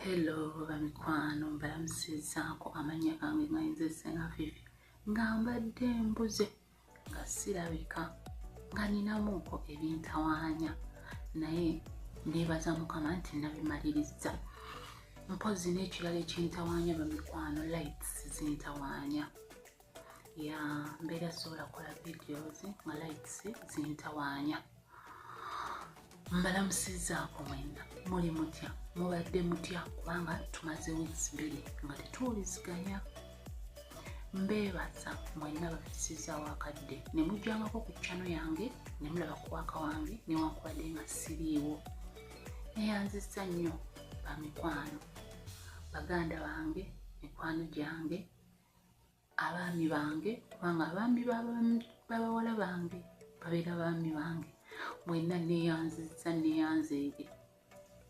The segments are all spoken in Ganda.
Hello bamikwano mbalamusizaako amanya gange nga nze Senga Fifi nga mbadde mbuze nga sirabika nga ninamuuko ebintawaanya naye ndeebaza Mukama nti nabimaliriza mpozi n'ekirala ekintawaanya bamikwano lights zintawaanya mbeera sobola kukola videos nga lights zintawaanya. Mbalamusizaako mwenna muli mutya mubadde mutya kubanga tumaze weeks 2 nga tetuwuliziganya. Mbeebaza mwenna bafisizaawo akadde ne mujjangako ku channel yange ne mulaba ku waka wange newankubadde nga siriiwo. Neyanzisa nnyo bamikwano baganda bange mikwano gyange abaami bange kubanga abaami babawala bange babeera baami bange mwenna neyanzeege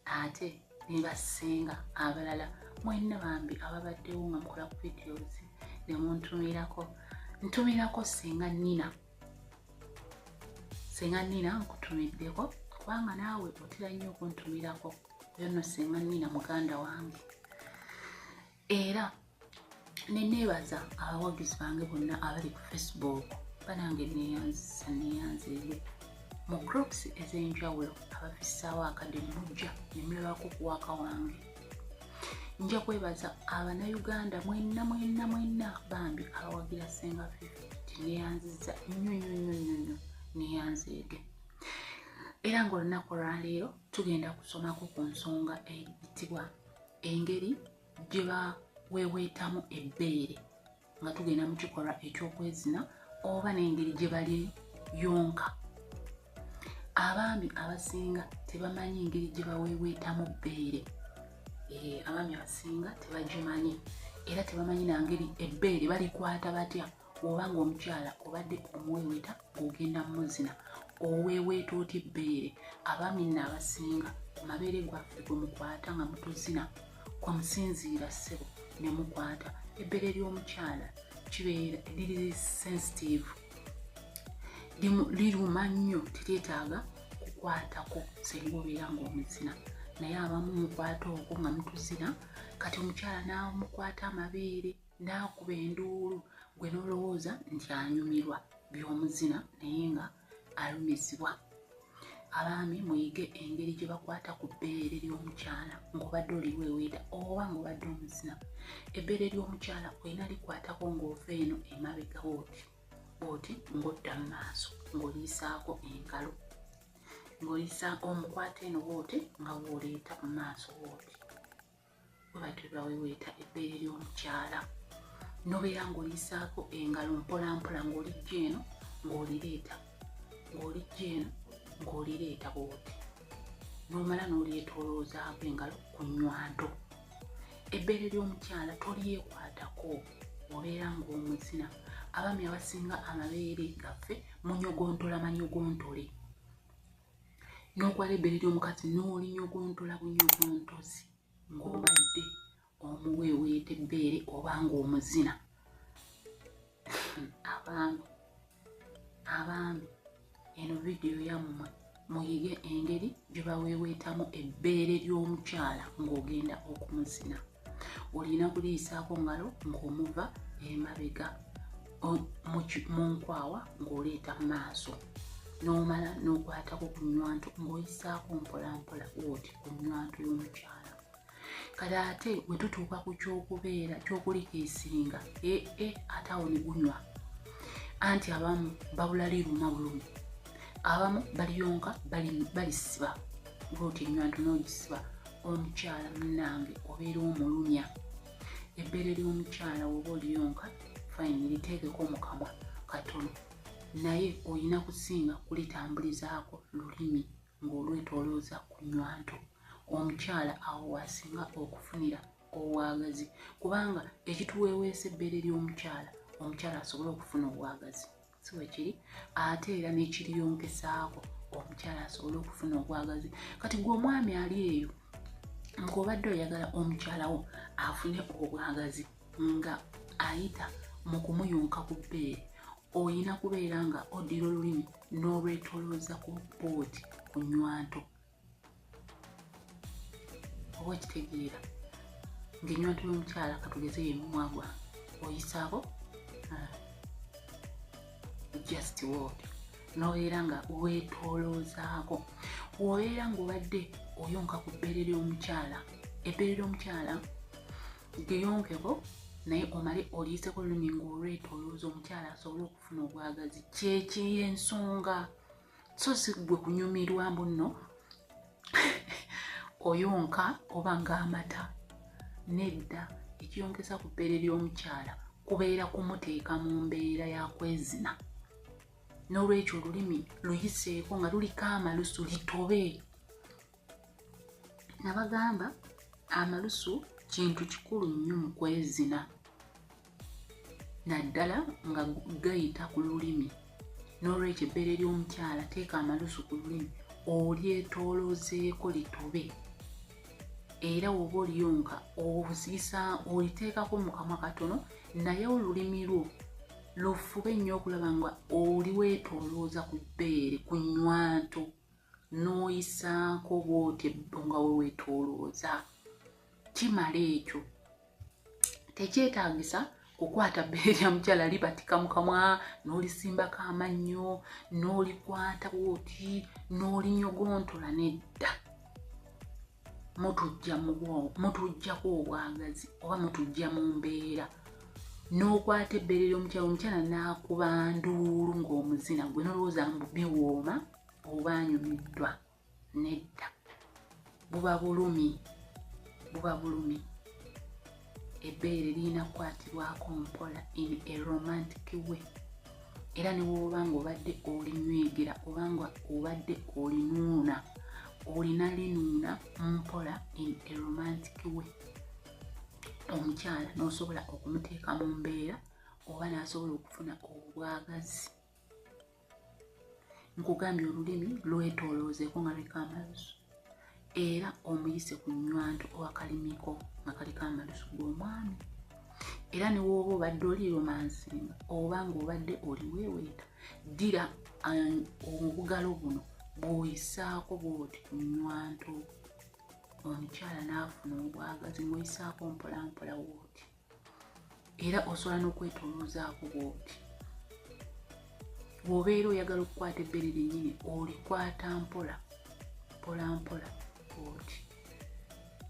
ate nebasenga abalala mwenna bambi ababaddewo nga mukola ku videos ne ntumirako senga Nina nkutumiddeko kubanga naawe otera nnyo okuntumirako yonno senga Nina muganda wange. Era neneebaza abawagizi bange bonna abali ku Facebook banange neyanzeege mu groups ez'enjawulo abafisaawo akadde mujja ne mulabako ku waka wange. Nja kwebaza Abanayuganda mwenna bambi abawagira Senga Fifi neyanziza nnyo neyanzeege. Era ng'olunaku olwaleero tugenda kusomako ku nsonga eyitibwa engeri gye baweeweetamu ebbeere nga tugenda mu kikolwa ekyokwezina oba n'engeri gye bali yonka. Abaami abasinga tebamanyi engeri gye baweeweetamu bbeere. Abaami abasinga tebagimanyi era tebamanyi nangeri ebbeere balikwata batya oba ng'omukyala obadde omuweeweeta ng'ogenda muzina oweeweeta otya ebbeere. Abaami nno abasinga mabeere gwaffe gwe mukwata nga mutuzina kwa musinziira ssebo ne mukwata ebbeere ly'omukyala kibeera liri sensitive liruma nnyo teryetaaga kukwatako singa obeera ng'omuzina naye abamu mukwata okwo nga mutuzina kati omukyala n'amukwata amabeere n'akuba enduulu gwe n'olowooza nti anyumirwa by'omuzina naye nga alumizibwa. Abaami muyige engeri gye bakwata ku bbeere ly'omukyala ng'obadde oliweeweeta oba ng'obadde omuzina. Ebbeere ly'omukyala olina likwatako ng'ova eno emabega oti ng'odda mu maaso ng'oliisaako engalo ng'oliisaako omukwata eno bw'oti nga bw'oleeta mu maaso bw'oti bwe batyo baweeweeta ebbeere ly'omukyala. Nobeera ng'oliisaako engalo mpolampola ng'olijja eno ng'olireeta ng'olireeta bw'oti n'omala n'olyetooloozaako engalo ku nnywanto. Ebbeere ly'omukyala tolyekwatako obeera ng'omuzina. Abaami abasinga amabeere gaffe munyogontola manyogontole n'okwala ebbeere ly'omukazi n'olinyogontola bunyogontozi ng'obadde omuweeweeta ebbeere oba ng'omuzina. Abaami eno vidiyo yammwe muyige engeri gye baweeweetamu ebbeere ly'omukyala ng'ogenda okumuzina. Olina kuliisaako ngalo ng'omuva emabega mu nkwawa ng'oleeta mu maaso n'omala n'okwatako ku nnywanto ng'oyisaako mpolampola woti ku nnywanto y'omukyala. Kale ate bwe tutuuka ku ky'okulikiisinga ate awo ne gunywa anti abamu babula liruma bulumi abamu baliyonka balisiba bwoti ennywanto n'ogisiba. Omukyala munnange obeera omulumya. Ebbeere ly'omukyala woba oliyonka fine liteekeko mu kamwa katono naye olina kusinga kulitambulizaako lulimi ng'olwetoolooza ku nnywanto. Omukyala awo waasinga okufunira obwagazi kubanga ekituweeweesa ebbeere ly'omukyala omukyala asobole okufuna obwagazi si bwe kiri ate era n'ekiriyonkesaako omukyala asobole okufuna obwagazi. Kati gwe omwami ali eyo ng'obadde oyagala omukyala wo afune obwagazi nga ayita mu kumuyonka ku bbeere olina kubeera nga oddira olulimi n'olwetoolooza ku booti ku nnywanto oba okitegeera. ng'ennywanto y'omukyala katugeze y'emimwa gwa oyisaako just what nobeera nga weetooloozaako wobeera ng'obadde oyonka ku bbeere ly'omukyala ebbeere ly'omukyala geyonkeko naye omale oliiseko olulimi ng'olwetoolooza omukyala asobole okufuna obwagazi kyekiri ensonga so si ggwe kunyumirwa mbu nno oyonka oba ng'amata nedda ekiyonkesa ku bbeere ly'omukyala kubeera kumuteeka mu mbeera ya kwezina n'olwekyo olulimi luyiseeko nga luliko amalusu litobe nabagamba amalusu kintu kikulu nnyo mu kwezina naddala nga gayita ku lulimi n'olwekyo ebbeere ly'omukyala teeka amalusu ku lulimi olyetooloozeeko litobe era woba oliyonka oliteekako mu kamwa katono naye olulimi lwo lufube nnyo okulaba nga oli weetoolooza ku bbeere ku nnywanto n'oyisaako bw'oti nga weetoolooza kimala ekyo tekyetaagisa kukwata bbeere lya mukyala libatika mu kamwa n'olisimbako amannyo n'olikwata bw'oti n'olinyogontola nedda mutujjako obwagazi oba mutujja mu mbeera n'okwata ebbeere ly'omukyala omukyala n'akuba nduulu ng'omuzina gwe n'olowooza mbu biwooma oba anyumiddwa nedda buba bulumi ebbeere lirina kukwatibwako mpola in a romantic way era ne bw'oba ng'obadde olinywegera oba nga obadde olinuuna olina linuuna mpola in a romantic way omukyala n'osobola okumuteeka mu mbeera oba n'asobola okufuna obwagazi nkugambye olulimi lwetooloozeeko nga luliko amalusu era omuyise ku nnywanto owa kalimiko nga kaliko amalusu g'omwami era ne wooba obadde oli romansinga oba ng'obadde oli weeweeta ddira obugalo buno bw'oyisaako bw'oti ku nnywanto omukyala n'afuna obwagazi ng'oyisaako mpolampola bw'oti era osobola n'okwetooloozaako bw'oti bw'obeera oyagala okukwata ebbeere lyennyini olikwata mpola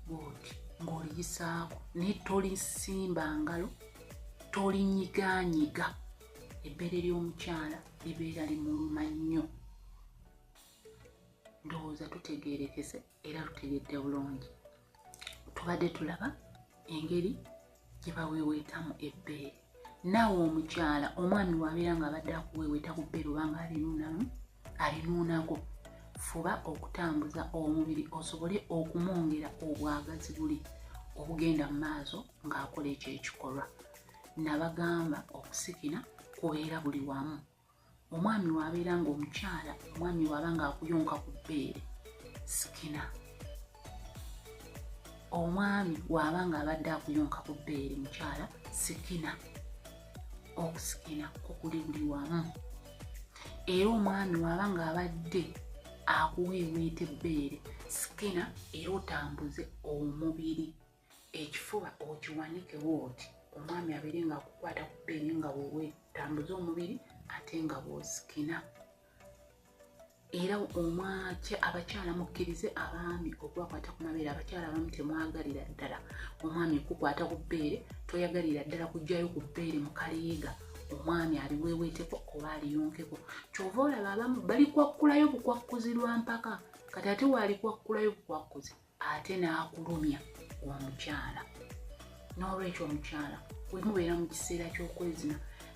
bw'oti ng'oliyisaako naye tolisimba ngalo tolinyiganyiga ebbeere ly'omukyala libeera limuluma nnyo ndowooza tutegeerekese era tutegedde bulungi tubadde tulaba engeri gye baweeweetamu ebbeere naawe omukyala omwami waabeera ng'abadde akuweeweeta ku bbeere obanga alinuunako fuba okutambuza omubiri osobole okumwongera obwagazi buli obugenda mu maaso ng'akola ekyo ekikolwa nabagamba okusikina kubeera buli wamu omwami waabeera ng'omukyala omwami waaba ng'akuyonka ku bbeere sikina omwami waaba ng'abadde akuyonka ku bbeere mukyala sikina okusikina kukuli buli wamu era omwami waaba ng'abadde akuweeweeta ebbeere sikina era otambuze omubiri ekifuba okiwanike bw'oti omwami abeere ng'akukwata ku bbeere nga weeweetambuze omubiri ate nga bw'osikina era abakyala mukkirize abaami okubakwata ku mabeere abakyala abamu temwagalira ddala omwami kukwata ku bbeere toyagalira ddala kujjayo ku bbeere mu kaleega omwami aliweeweeteko oba aliyonkeko kyova olaba abamu balikwakkulayo bukwakkuzi lwa mpaka kati ate waalikwakkulayo bukwakkuzi ate n'akulumya omukyala n'olwekyo omukyala wemubeera mu kiseera ky'okwezina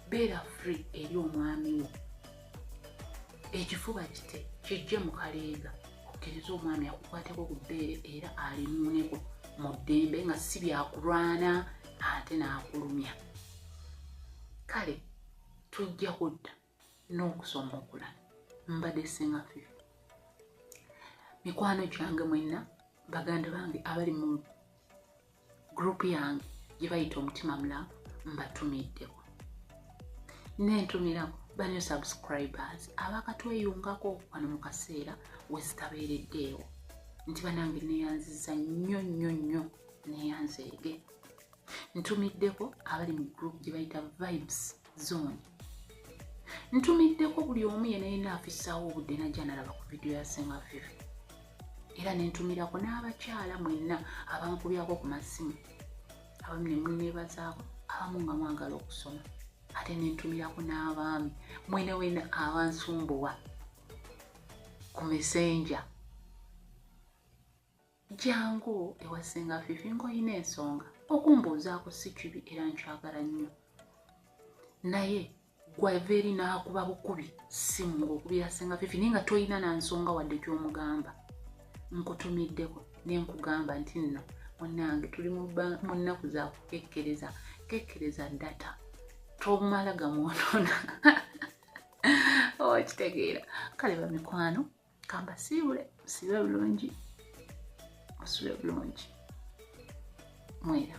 beera free eri omwami wo ekifuba kite kijje mu kaleega okkiriza omwami akukwateko ku bbeere era alinuuneko mu ddembe nga si byakulwana ate n'akulumya kale tujja kudda n'okusoma okulala mbadde Ssenga Fifi mikwano gyange mwenna baganda bange abali mu gurupu yange gye bayita omutima mulavu mbatumiddeko n'entumirako banyo subscribers abakatweyungako wano mu kaseera we zitabeereddeewo nti banange neeyanziza nnyo neeyanziza nseege. Ntumiddeko abali mu group gye bayita Vibes Zone. Ntumiddeko buli omu yenna afissaawo obudde najja nalaba ku vidiyo ya Ssenga Fifi. Era nentumirako n'abakyala mwenna abankubyako ku masimu. Abamu ne munneebazaako, abamu nga mwagala okusoma. Ate nentumirako n'abaami mwene wenna abansumbuwa ku Messenger. Jangu ewa Ssenga Fifi ng'olina ensonga. Okumbuuzaako si kibi era nkyagala nnyo. Naye gwava eri n'akuba bukubi simu ng'okubira Ssenga Fifi naye nga tolina na nsonga wadde gy'omugamba. Nkutumiddeko ne nkugamba nti nno munnange tuli mu nnaku za kukekkereza. Kekkereza data. Tomala gamwonona. Kitegeera. Kale bamikwano kamba siibule musibe bulungi. Musule bulungi. Mwera.